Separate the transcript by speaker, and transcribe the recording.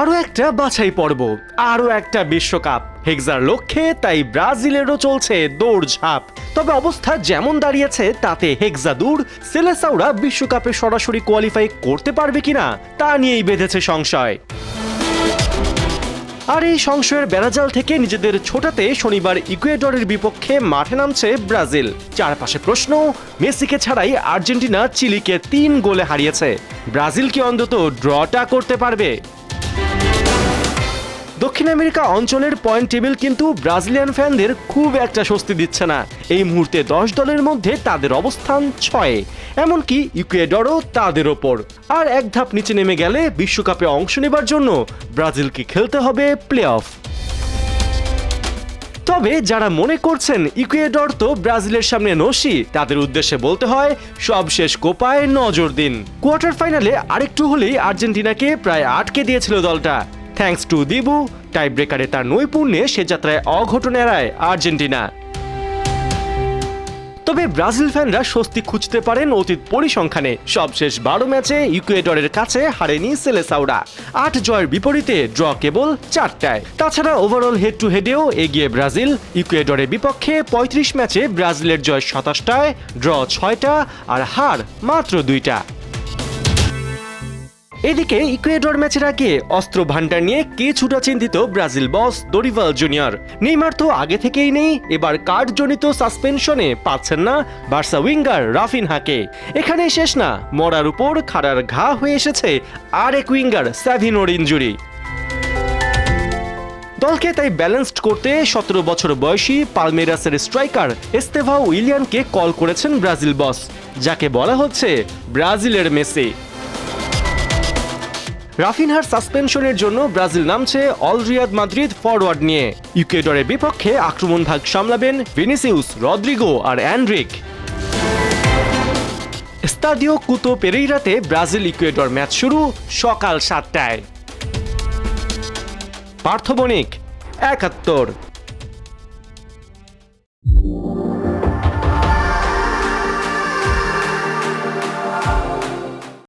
Speaker 1: আরও একটা বাছাই পর্ব, আরও একটা বিশ্বকাপ হেক্সার লক্ষ্যে, তাই ব্রাজিলেরও চলছে দৌড়ঝাঁপ। তবে অবস্থা যেমন দাঁড়িয়েছে তাতে হেক্সা দূর, সেলেসাওরা বিশ্বকাপে সরাসরি কোয়ালিফাই করতে পারবে কিনা তা নিয়েই বেঁধেছে সংশয়। আর এই সংশয়ের বেড়াজাল থেকে নিজেদের ছোটাতে শনিবার ইকুয়েডরের বিপক্ষে মাঠে নামছে ব্রাজিল। চারপাশে প্রশ্ন, মেসিকে ছাড়াই আর্জেন্টিনা চিলিকে 3 গোলে হারিয়েছে, ব্রাজিল কি অন্তত ড্রটা করতে পারবে? দক্ষিণ আমেরিকা অঞ্চলের পয়েন্ট টেবিল কিন্তু ব্রাজিলিয়ান ফ্যানদের খুব একটা স্বস্তি দিচ্ছে না। এই মুহূর্তে 10 দলের মধ্যে তাদের অবস্থান 6, এমনকি ইকুয়েডরও তাদের ওপর। আর এক ধাপ নিচে নেমে গেলে বিশ্বকাপে অংশ নেবার জন্য ব্রাজিলকে খেলতে হবে প্লে অফ। তবে যারা মনে করছেন ইকুয়েডর তো ব্রাজিলের সামনে নসি, তাদের উদ্দেশ্যে বলতে হয় সবশেষ কোপায় নজর দিন। কোয়ার্টার ফাইনালে আরেকটু হলেই আর্জেন্টিনাকে প্রায় আটকে দিয়েছিল দলটা। থ্যাঙ্কস টু দিবু, টাই ব্রেকারে তার নৈপুণ্যে সে যাত্রায় অঘটন এড়ায় আর্জেন্টিনা। তবে ব্রাজিল ফ্যানরা স্বস্তি খুঁজতে পারেন অতীত পরিসংখ্যানে। সবশেষ 12 ম্যাচে ইকুয়েডরের কাছে হারেনি সেলেসাওরা। 8 জয়ের বিপরীতে ড্র কেবল 4টায়। তাছাড়া ওভারঅল হেড টু হেডেও এগিয়ে ব্রাজিল। ইকুয়েডরের বিপক্ষে 35 ম্যাচে ব্রাজিলের জয় 27টায়, ড্র 6টা আর হার মাত্র 2টা। এদিকে ইকুয়েডর ম্যাচের আগে অস্ত্র ভান্ডার নিয়ে কিছুটা চিন্তিত ব্রাজিল বস দরিভাল জুনিয়র। নেইমার তো আগে থেকেই নেই, এবার কার্ডজনিত সাসপেনশনে পাচ্ছেন না বার্সা উইঙ্গার রাফিনহাকে। এখানেই শেষ না, মরার উপর খাড়ার ঘা হয়ে এসেছে আরেক উইঙ্গার সাভিনোর ইনজুরি। দলকে তাই ব্যালেন্সড করতে 17 বছর বয়সী পালমেরাসের স্ট্রাইকার এস্তেভাও উইলিয়ানকে কল করেছেন ব্রাজিল বস, যাকে বলা হচ্ছে ব্রাজিলের মেসি। রাফিনহার সাসপেনশনের জন্য ব্রাজিল নামছে অল রিয়াদ মাদ্রিদ ফরওয়ার্ড নিয়ে। ইকুয়েডরের বিপক্ষে আক্রমণ ভাগ সামলাবেন ভিনিসিউস, রদ্রিগো আর অ্যান্ড্রিক। স্তাদিও কুতো পেরেইরাতে ব্রাজিল ইকুয়েডর ম্যাচ শুরু সকাল 7টায়। পার্থ বণিক, 71।